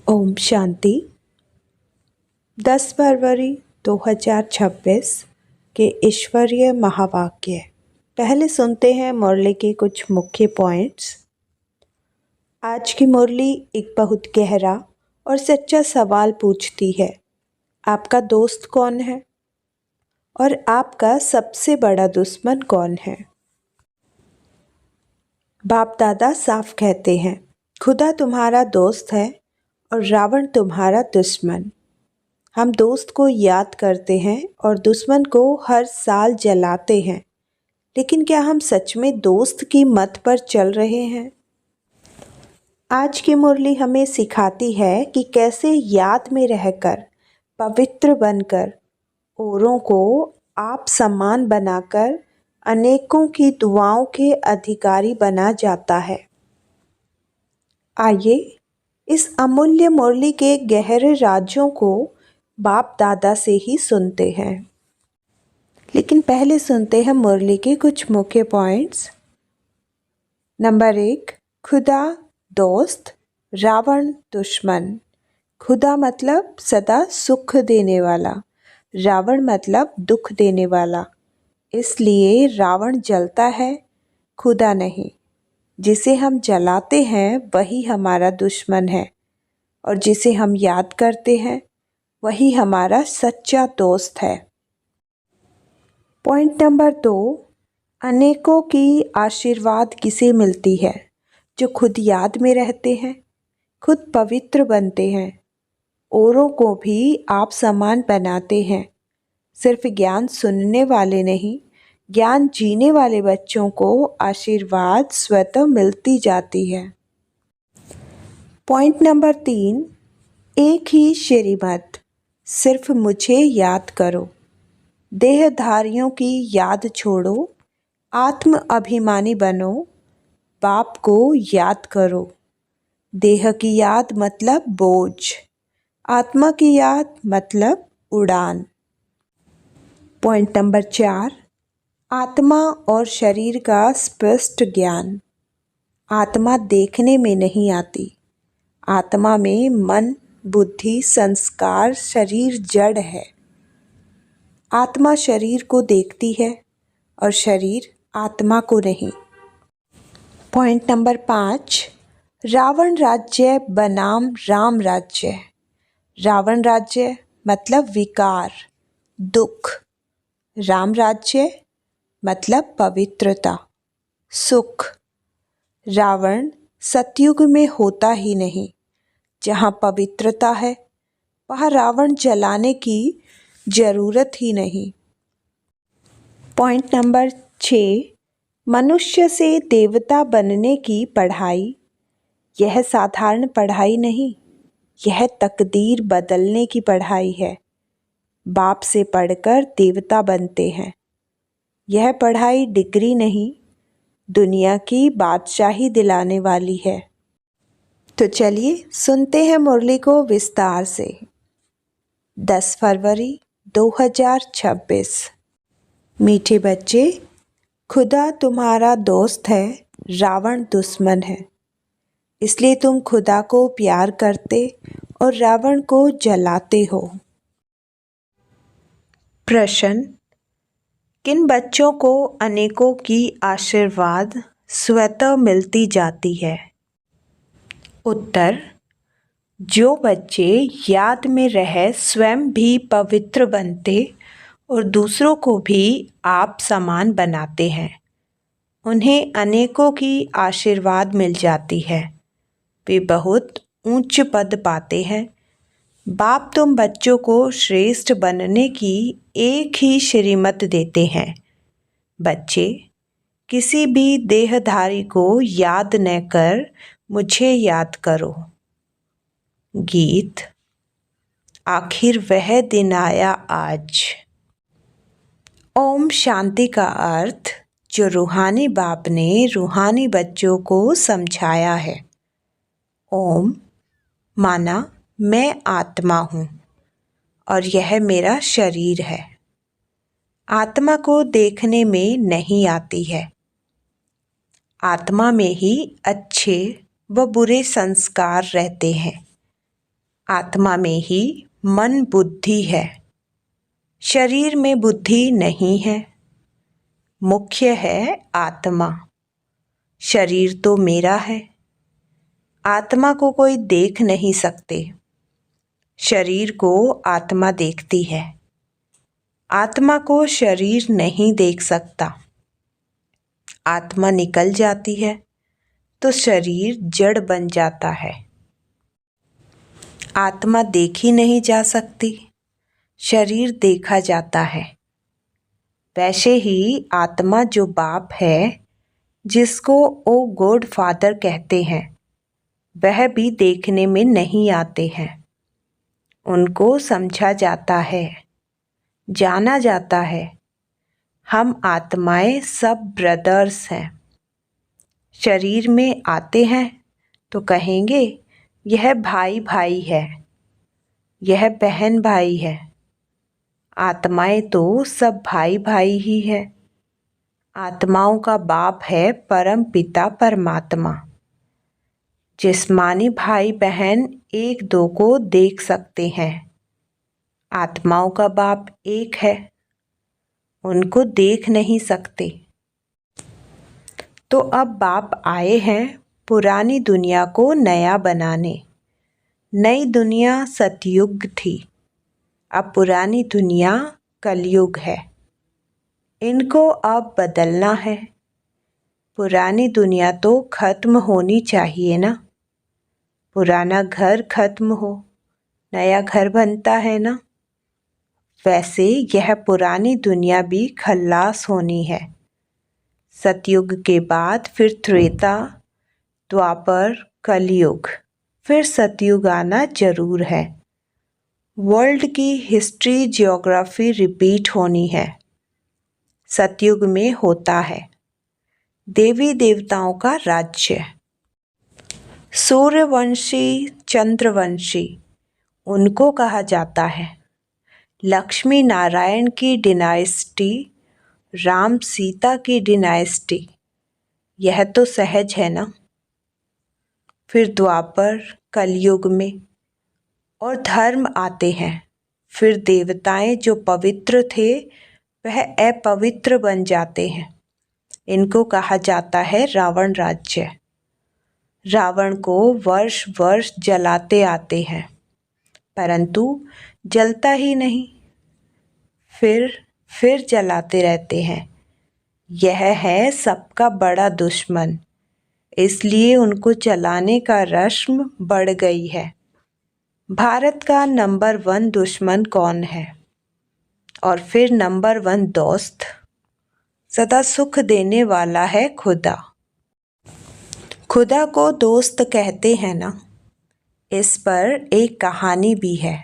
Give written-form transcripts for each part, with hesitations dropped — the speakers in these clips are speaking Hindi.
ओम शांति। 10 फरवरी 2026 के ईश्वरीय महावाक्य। पहले सुनते हैं मुरली के कुछ मुख्य पॉइंट्स। आज की मुरली एक बहुत गहरा और सच्चा सवाल पूछती है, आपका दोस्त कौन है और आपका सबसे बड़ा दुश्मन कौन है। बाप दादा साफ कहते हैं, खुदा तुम्हारा दोस्त है और रावण तुम्हारा दुश्मन। हम दोस्त को याद करते हैं और दुश्मन को हर साल जलाते हैं, लेकिन क्या हम सच में दोस्त की मत पर चल रहे हैं? आज की मुरली हमें सिखाती है कि कैसे याद में रहकर, पवित्र बनकर, औरों को आप समान बनाकर अनेकों की दुआओं के अधिकारी बना जाता है। आइए इस अमूल्य मुरली के गहरे राजों को बाप दादा से ही सुनते हैं। लेकिन पहले सुनते हैं मुरली के कुछ मुख्य पॉइंट्स। नंबर 1, खुदा दोस्त, रावण दुश्मन। खुदा मतलब सदा सुख देने वाला, रावण मतलब दुख देने वाला। इसलिए रावण जलता है, खुदा नहीं। जिसे हम जलाते हैं वही हमारा दुश्मन है और जिसे हम याद करते हैं वही हमारा सच्चा दोस्त है। पॉइंट नंबर 2, अनेकों की आशीर्वाद किसे मिलती है? जो खुद याद में रहते हैं, खुद पवित्र बनते हैं, औरों को भी आप समान बनाते हैं। सिर्फ ज्ञान सुनने वाले नहीं, ज्ञान जीने वाले बच्चों को आशीर्वाद स्वतः मिलती जाती है। पॉइंट नंबर 3, एक ही श्रीमत, सिर्फ मुझे याद करो। देहधारियों की याद छोड़ो, आत्म अभिमानी बनो, बाप को याद करो। देह की याद मतलब बोझ, आत्मा की याद मतलब उड़ान। पॉइंट नंबर 4, आत्मा और शरीर का स्पष्ट ज्ञान। आत्मा देखने में नहीं आती, आत्मा में मन, बुद्धि, संस्कार, शरीर जड़ है। आत्मा शरीर को देखती है और शरीर आत्मा को नहीं। पॉइंट नंबर 5, रावण राज्य बनाम राम राज्य। रावण राज्य मतलब विकार, दुख। राम राज्य मतलब पवित्रता, सुख। रावण सतयुग में होता ही नहीं। जहाँ पवित्रता है वहाँ रावण जलाने की जरूरत ही नहीं। पॉइंट नंबर 6, मनुष्य से देवता बनने की पढ़ाई। यह साधारण पढ़ाई नहीं, यह तकदीर बदलने की पढ़ाई है। बाप से पढ़कर देवता बनते हैं। यह पढ़ाई डिग्री नहीं, दुनिया की बादशाही दिलाने वाली है। तो चलिए सुनते हैं मुरली को विस्तार से। 10 फरवरी 2026। मीठे बच्चे, खुदा तुम्हारा दोस्त है, रावण दुश्मन है। इसलिए तुम खुदा को प्यार करते और रावण को जलाते हो। प्रश्न, किन बच्चों को अनेकों की आशीर्वाद स्वतः मिलती जाती है? उत्तर, जो बच्चे याद में रह स्वयं भी पवित्र बनते और दूसरों को भी आप समान बनाते हैं, उन्हें अनेकों की आशीर्वाद मिल जाती है। वे बहुत ऊंच पद पाते हैं। बाप तुम बच्चों को श्रेष्ठ बनने की एक ही श्रीमत देते हैं। बच्चे, किसी भी देहधारी को याद न कर मुझे याद करो। गीत, आखिर वह दिन आया आज। ओम शांति का अर्थ जो रूहानी बाप ने रूहानी बच्चों को समझाया है। ओम माना मैं आत्मा हूँ और यह मेरा शरीर है। आत्मा को देखने में नहीं आती है। आत्मा में ही अच्छे व बुरे संस्कार रहते हैं। आत्मा में ही मन बुद्धि है, शरीर में बुद्धि नहीं है। मुख्य है आत्मा, शरीर तो मेरा है। आत्मा को कोई देख नहीं सकते, शरीर को आत्मा देखती है। आत्मा को शरीर नहीं देख सकता। आत्मा निकल जाती है तो शरीर जड़ बन जाता है। आत्मा देखी नहीं जा सकती, शरीर देखा जाता है। वैसे ही आत्मा जो बाप है, जिसको ओ गॉड फादर कहते हैं, वह भी देखने में नहीं आते हैं। उनको समझा जाता है, जाना जाता है। हम आत्माएं सब ब्रदर्स हैं। शरीर में आते हैं तो कहेंगे यह भाई भाई है, यह बहन भाई है। आत्माएं तो सब भाई भाई ही है। आत्माओं का बाप है परम पिता परमात्मा। जिस्मानी भाई बहन एक दो को देख सकते हैं, आत्माओं का बाप एक है, उनको देख नहीं सकते। तो अब बाप आए हैं पुरानी दुनिया को नया बनाने। नई दुनिया सतयुग थी, अब पुरानी दुनिया कलयुग है। इनको अब बदलना है। पुरानी दुनिया तो खत्म होनी चाहिए ना। पुराना घर खत्म हो, नया घर बनता है ना। वैसे यह पुरानी दुनिया भी खल्लास होनी है। सतयुग के बाद फिर त्रेता, द्वापर, कलयुग, फिर सतयुग आना जरूर है। वर्ल्ड की हिस्ट्री जियोग्राफी रिपीट होनी है। सतयुग में होता है देवी देवताओं का राज्य। सूर्यवंशी, चंद्रवंशी उनको कहा जाता है। लक्ष्मी नारायण की डिनाइस्टी, राम सीता की डिनाइस्टी, यह तो सहज है ना। फिर द्वापर, कलयुग में और धर्म आते हैं। फिर देवताएं जो पवित्र थे वह अपवित्र बन जाते हैं। इनको कहा जाता है रावण राज्य। रावण को वर्ष वर्ष जलाते आते हैं, परंतु जलता ही नहीं, फिर जलाते रहते हैं। यह है सबका बड़ा दुश्मन, इसलिए उनको जलाने का रस्म बढ़ गई है। भारत का नंबर 1 दुश्मन कौन है? और फिर नंबर 1 दोस्त? सदा सुख देने वाला है खुदा। खुदा को दोस्त कहते हैं ना। इस पर एक कहानी भी है।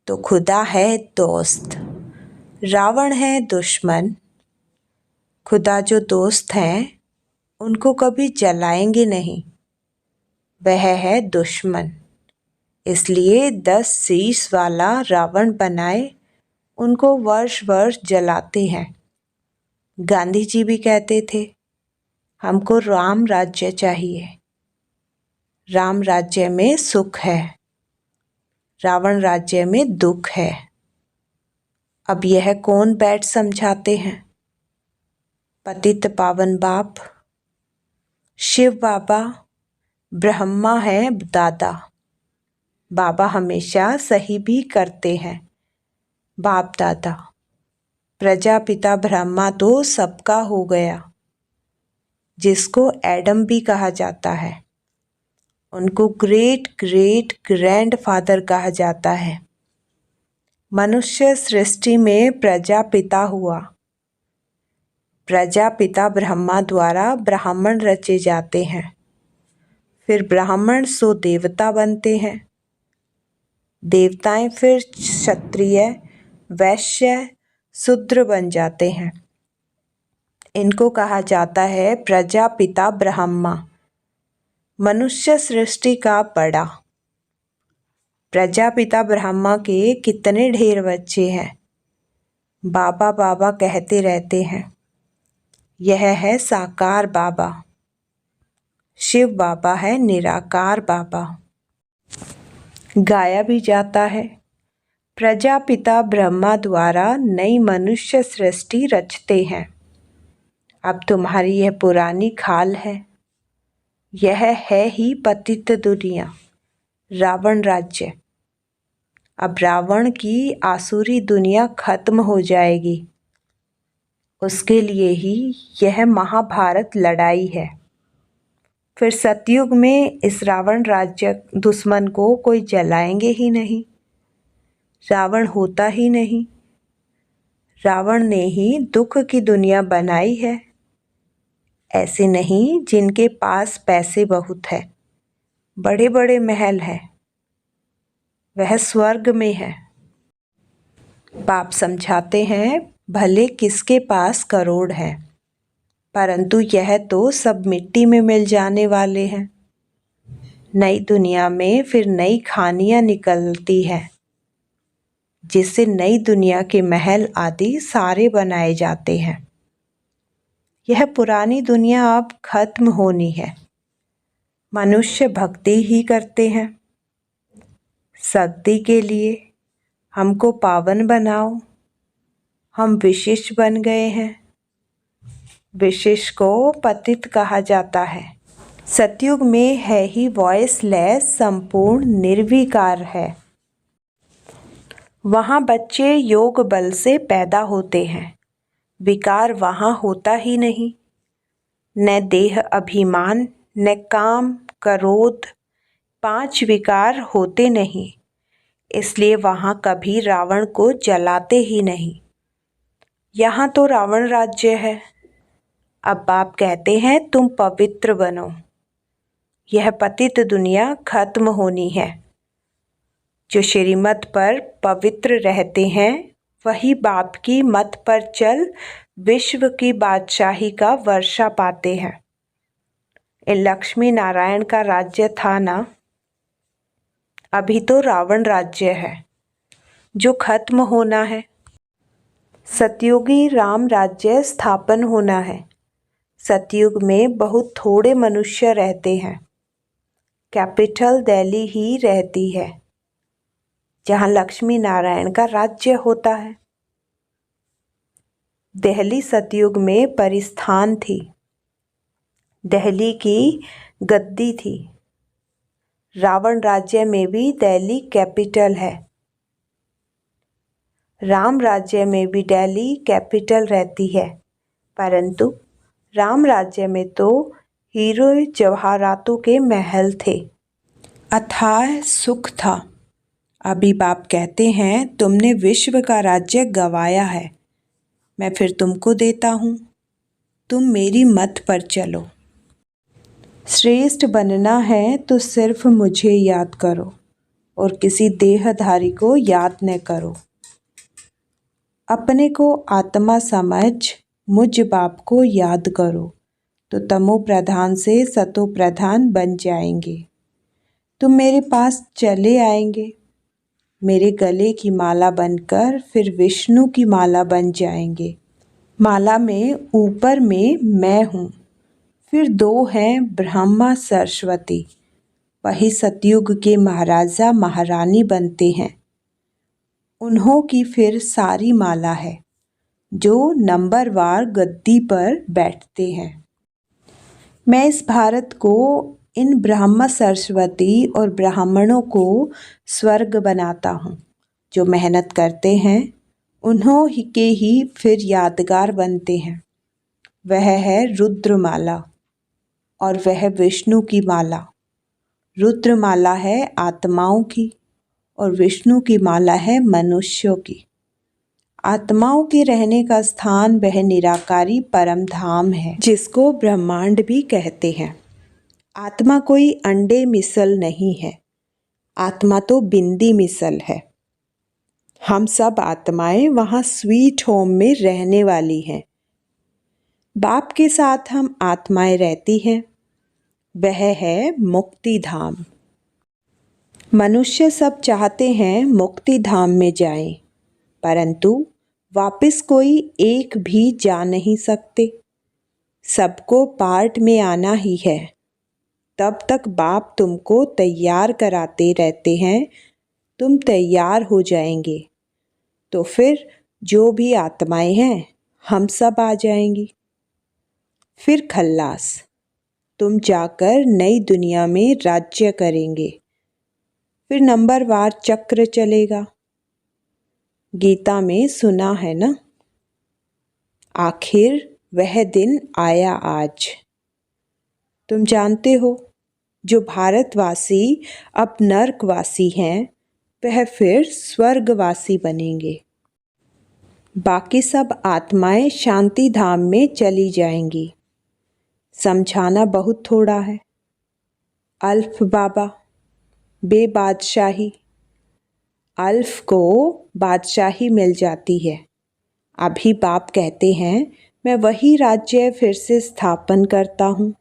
तो खुदा है दोस्त, रावण है दुश्मन। खुदा जो दोस्त हैं उनको कभी जलाएंगे नहीं, वह है दुश्मन। इसलिए 10 शीश वाला रावण बनाए उनको वर्ष वर्ष जलाते हैं। गांधी जी भी कहते थे हमको राम राज्य चाहिए। राम राज्य में सुख है, रावण राज्य में दुख है। अब यह कौन बैठ समझाते हैं? पतित पावन बाप, शिव बाबा, ब्रह्मा है दादा। बाबा हमेशा सही भी करते हैं। बाप दादा, प्रजापिता ब्रह्मा तो सबका हो गया, जिसको एडम भी कहा जाता है। उनको ग्रेट ग्रेट ग्रैंड फादर कहा जाता है। मनुष्य सृष्टि में प्रजापिता हुआ। प्रजापिता ब्रह्मा द्वारा ब्राह्मण रचे जाते हैं। फिर ब्राह्मण सो देवता बनते हैं। देवताएं फिर क्षत्रिय, वैश्य, शूद्र बन जाते हैं। इनको कहा जाता है प्रजापिता ब्रह्मा, मनुष्य सृष्टि का बड़ा। प्रजापिता ब्रह्मा के कितने ढेर बच्चे हैं, बाबा बाबा कहते रहते हैं। यह है साकार बाबा। शिव बाबा है निराकार बाबा। गाया भी जाता है। प्रजापिता ब्रह्मा द्वारा नई मनुष्य सृष्टि रचते हैं। अब तुम्हारी यह पुरानी खाल है। यह है ही पतित दुनिया, रावण राज्य। अब रावण की आसुरी दुनिया खत्म हो जाएगी। उसके लिए ही यह महाभारत लड़ाई है। फिर सतयुग में इस रावण राज्य दुश्मन को कोई जलाएंगे ही नहीं। रावण होता ही नहीं। रावण ने ही दुख की दुनिया बनाई है। ऐसे नहीं जिनके पास पैसे बहुत है, बड़े बड़े महल हैं, वह स्वर्ग में है। बाप समझाते हैं, भले किसके पास करोड़ हैं, परंतु यह तो सब मिट्टी में मिल जाने वाले हैं। नई दुनिया में फिर नई खानियां निकलती हैं, जिससे नई दुनिया के महल आदि सारे बनाए जाते हैं। यह पुरानी दुनिया अब खत्म होनी है। मनुष्य भक्ति ही करते हैं। शक्ति के लिए हमको पावन बनाओ। हम विशिष्ट बन गए हैं। विशिष्ट को पतित कहा जाता है। सतयुग में है ही वॉइसलेस, संपूर्ण निर्विकार है। वहाँ बच्चे योग बल से पैदा होते हैं। विकार वहाँ होता ही नहीं। न देह अभिमान, न काम, क्रोध, 5 विकार होते नहीं। इसलिए वहाँ कभी रावण को जलाते ही नहीं। यहाँ तो रावण राज्य है। अब बाप कहते हैं तुम पवित्र बनो। यह पतित दुनिया खत्म होनी है। जो श्रीमत पर पवित्र रहते हैं वही बाप की मत पर चल विश्व की बादशाही का वर्षा पाते हैं। इन लक्ष्मी नारायण का राज्य था ना, अभी तो रावण राज्य है जो खत्म होना है। सतयुगी राम राज्य स्थापन होना है। सतयुग में बहुत थोड़े मनुष्य रहते हैं। कैपिटल दिल्ली ही रहती है, जहाँ लक्ष्मी नारायण का राज्य होता है। दिल्ली सतयुग में परिस्थान थी। दिल्ली की गद्दी थी। रावण राज्य में भी दिल्ली कैपिटल है। राम राज्य में भी दिल्ली कैपिटल रहती है, परंतु राम राज्य में तो हीरो जवाहरातों के महल थे। अथाह सुख था। अभी बाप कहते हैं तुमने विश्व का राज्य गंवाया है, मैं फिर तुमको देता हूँ। तुम मेरी मत पर चलो। श्रेष्ठ बनना है तो सिर्फ मुझे याद करो और किसी देहधारी को याद न करो। अपने को आत्मा समझ मुझ बाप को याद करो तो तमो प्रधान से सतो प्रधान बन जाएंगे। तुम मेरे पास चले आएंगे। मेरे गले की माला बनकर फिर विष्णु की माला बन जाएंगे। माला में ऊपर में मैं हूँ। फिर 2 हैं ब्रह्मा सरस्वती। वही सतयुग के महाराजा महारानी बनते हैं। उन्हों की फिर सारी माला है जो नंबरवार गद्दी पर बैठते हैं। मैं इस भारत को इन ब्रह्मा सरस्वती और ब्राह्मणों को स्वर्ग बनाता हूँ। जो मेहनत करते हैं उन्हों के ही फिर यादगार बनते हैं। वह है रुद्रमाला और वह विष्णु की माला। रुद्रमाला है आत्माओं की और विष्णु की माला है मनुष्यों की। आत्माओं के रहने का स्थान वह निराकारी परम धाम है, जिसको ब्रह्मांड भी कहते हैं। आत्मा कोई अंडे मिसल नहीं है। आत्मा तो बिंदी मिसल है। हम सब आत्माएं वहाँ स्वीट होम में रहने वाली हैं। बाप के साथ हम आत्माएं रहती हैं। वह है मुक्ति धाम। मनुष्य सब चाहते हैं मुक्ति धाम में जाएं, परंतु वापस कोई एक भी जा नहीं सकते। सबको पार्ट में आना ही है। तब तक बाप तुमको तैयार कराते रहते हैं, तुम तैयार हो जाएंगे तो फिर जो भी आत्माएं हैं हम सब आ जाएंगी। फिर खल्लास, तुम जाकर नई दुनिया में राज्य करेंगे। फिर नंबरवार चक्र चलेगा। गीता में सुना है ना, आखिर वह दिन आया आज। तुम जानते हो, जो भारतवासी अब नरकवासी हैं वह फिर स्वर्गवासी बनेंगे। बाकी सब आत्माएं शांति धाम में चली जाएंगी। समझाना बहुत थोड़ा है। अल्फ बाबा, बेबादशाही। अल्फ को बादशाही मिल जाती है। अभी बाप कहते हैं मैं वही राज्य फिर से स्थापन करता हूँ।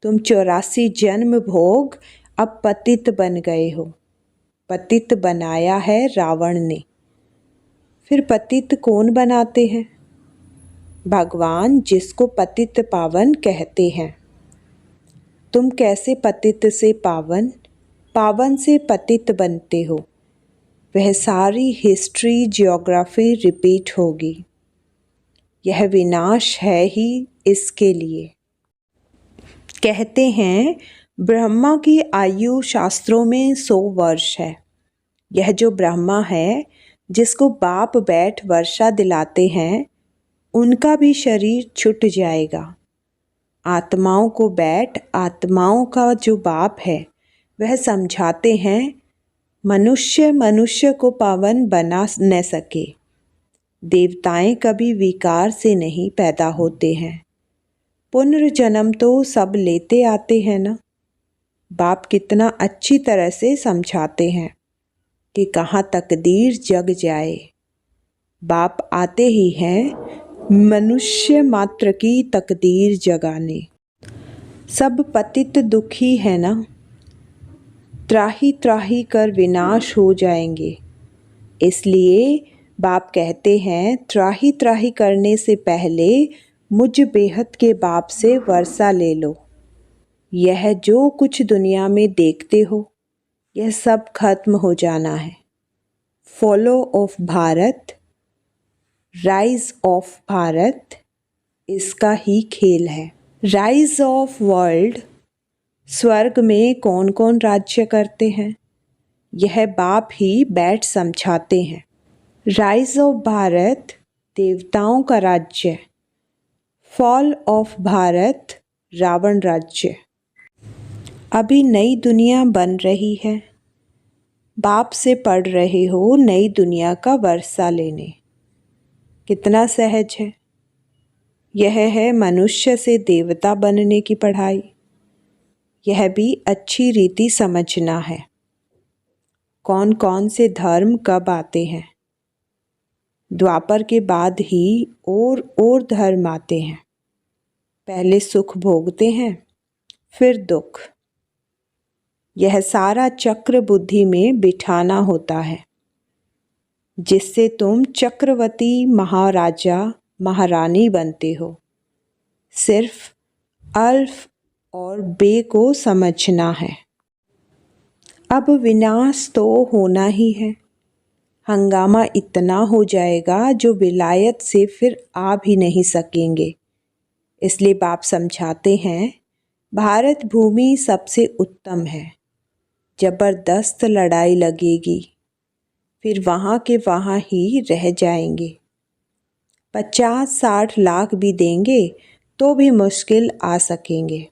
तुम 84 जन्म भोग अब पतित बन गए हो। पतित बनाया है रावण ने। फिर पतित कौन बनाते हैं? भगवान, जिसको पतित पावन कहते हैं। तुम कैसे पतित से पावन, पावन से पतित बनते हो? वह सारी हिस्ट्री, ज्योग्राफी रिपीट होगी। यह विनाश है ही इसके लिए। कहते हैं ब्रह्मा की आयु शास्त्रों में 100 वर्ष है। यह जो ब्रह्मा है, जिसको बाप बैठ वर्षा दिलाते हैं, उनका भी शरीर छूट जाएगा। आत्माओं को बैठ, आत्माओं का जो बाप है वह समझाते हैं मनुष्य मनुष्य को पावन बना न सके। देवताएं कभी विकार से नहीं पैदा होते हैं। पुनर्जन्म तो सब लेते आते हैं ना। बाप कितना अच्छी तरह से समझाते हैं कि कहाँ तकदीर जग जाए। बाप आते ही हैं मनुष्य मात्र की तकदीर जगाने। सब पतित दुखी है ना, त्राही त्राही कर विनाश हो जाएंगे। इसलिए बाप कहते हैं त्राही त्राही करने से पहले मुझ बेहद के बाप से वर्षा ले लो। यह जो कुछ दुनिया में देखते हो यह सब खत्म हो जाना है। Follow of Bharat, rise of Bharat, इसका ही खेल है। राइज ऑफ वर्ल्ड, स्वर्ग में कौन कौन राज्य करते हैं यह बाप ही बैठ समझाते हैं। राइज ऑफ भारत, देवताओं का राज्य। फॉल ऑफ भारत, रावण राज्य। अभी नई दुनिया बन रही है। बाप से पढ़ रहे हो नई दुनिया का वर्षा लेने। कितना सहज है। यह है मनुष्य से देवता बनने की पढ़ाई। यह भी अच्छी रीति समझना है। कौन कौन से धर्म कब आते हैं? द्वापर के बाद ही और धर्म आते हैं। पहले सुख भोगते हैं, फिर दुख। यह सारा चक्र बुद्धि में बिठाना होता है, जिससे तुम चक्रवर्ती, महाराजा, महारानी बनते हो। सिर्फ अल्फ और बे को समझना है। अब विनाश तो होना ही है। हंगामा इतना हो जाएगा जो विलायत से फिर आ भी नहीं सकेंगे। इसलिए बाप समझाते हैं भारत भूमि सबसे उत्तम है। जबरदस्त लड़ाई लगेगी, फिर वहाँ के वहाँ ही रह जाएंगे। 50-60 लाख भी देंगे तो भी मुश्किल आ सकेंगे।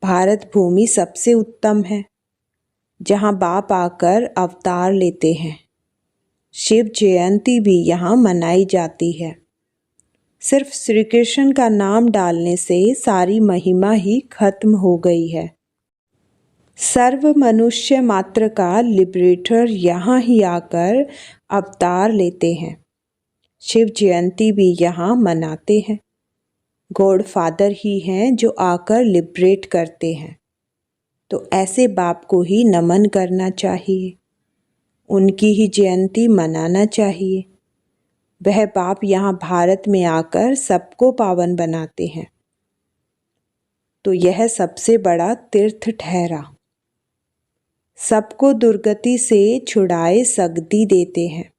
भारत भूमि सबसे उत्तम है, जहाँ बाप आकर अवतार लेते हैं। शिव जयंती भी यहाँ मनाई जाती है। सिर्फ श्री कृष्ण का नाम डालने से सारी महिमा ही खत्म हो गई है। सर्व मनुष्य मात्र का लिबरेटर यहाँ ही आकर अवतार लेते हैं। शिव जयंती भी यहाँ मनाते हैं। गॉड फादर ही हैं जो आकर लिबरेट करते हैं। तो ऐसे बाप को ही नमन करना चाहिए, उनकी ही जयंती मनाना चाहिए। वह बाप यहाँ भारत में आकर सबको पावन बनाते हैं। तो यह सबसे बड़ा तीर्थ ठहरा। सबको दुर्गति से छुड़ाए सगदी देते हैं।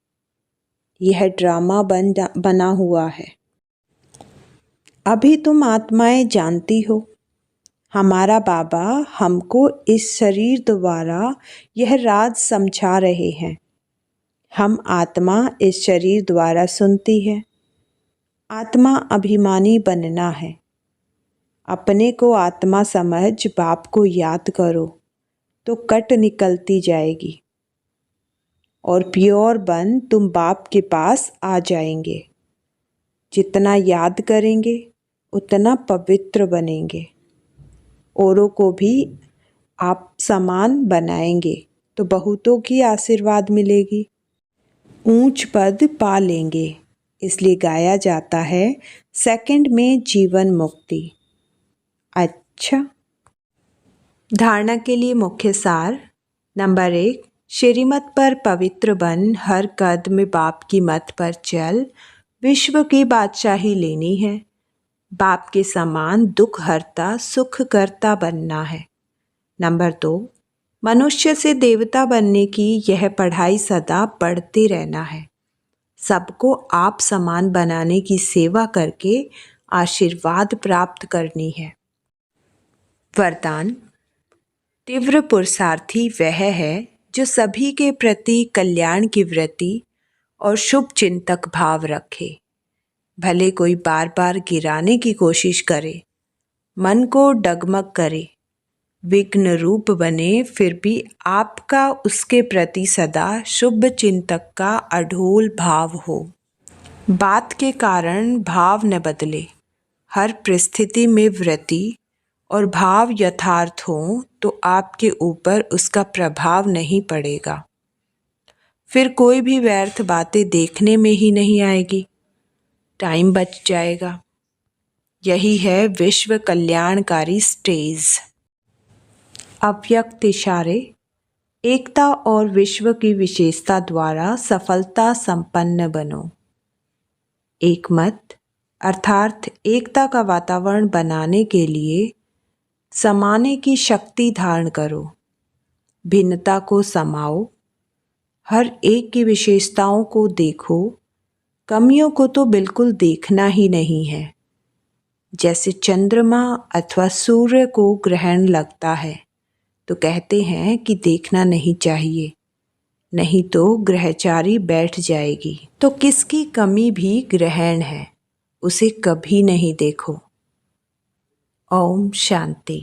यह ड्रामा बना हुआ है। अभी तुम आत्माएं जानती हो, हमारा बाबा हमको इस शरीर द्वारा यह राज समझा रहे हैं। हम आत्मा इस शरीर द्वारा सुनती है। आत्मा अभिमानी बनना है। अपने को आत्मा समझ बाप को याद करो तो कट निकलती जाएगी और प्योर बन तुम बाप के पास आ जाएंगे। जितना याद करेंगे उतना पवित्र बनेंगे। औरों को भी आप समान बनाएंगे तो बहुतों की आशीर्वाद मिलेगी। ऊंच पद पा लेंगे। इसलिए गाया जाता है सेकंड में जीवन मुक्ति। अच्छा, धारणा के लिए मुख्य सार। नंबर 1, श्रीमत पर पवित्र बन हर कदम में बाप की मत पर चल। विश्व की बादशाही लेनी है। बाप के समान दुख हरता सुख करता बनना है। नंबर 2, मनुष्य से देवता बनने की यह पढ़ाई सदा पढ़ते रहना है। सबको आप समान बनाने की सेवा करके आशीर्वाद प्राप्त करनी है। वरदान। तीव्र पुरुषार्थी वह है जो सभी के प्रति कल्याण की वृत्ति और शुभ चिंतक भाव रखे। भले कोई बार बार गिराने की कोशिश करे, मन को डगमग करे, विघ्न रूप बने, फिर भी आपका उसके प्रति सदा शुभ चिंतक का अढोल भाव हो। बात के कारण भाव न बदले। हर परिस्थिति में वृत्ति और भाव यथार्थ हो तो आपके ऊपर उसका प्रभाव नहीं पड़ेगा। फिर कोई भी व्यर्थ बातें देखने में ही नहीं आएगी। टाइम बच जाएगा। यही है विश्व कल्याणकारी स्टेज। अव्यक्त इशारे। एकता और विश्व की विशेषता द्वारा सफलता संपन्न बनो। एकमत अर्थात एकता का वातावरण बनाने के लिए समाने की शक्ति धारण करो। भिन्नता को समाओ। हर एक की विशेषताओं को देखो। कमियों को तो बिल्कुल देखना ही नहीं है। जैसे चंद्रमा अथवा सूर्य को ग्रहण लगता है तो कहते हैं कि देखना नहीं चाहिए, नहीं तो ग्रहचारी बैठ जाएगी। तो किसकी कमी भी ग्रहण है, उसे कभी नहीं देखो। ओम शांति।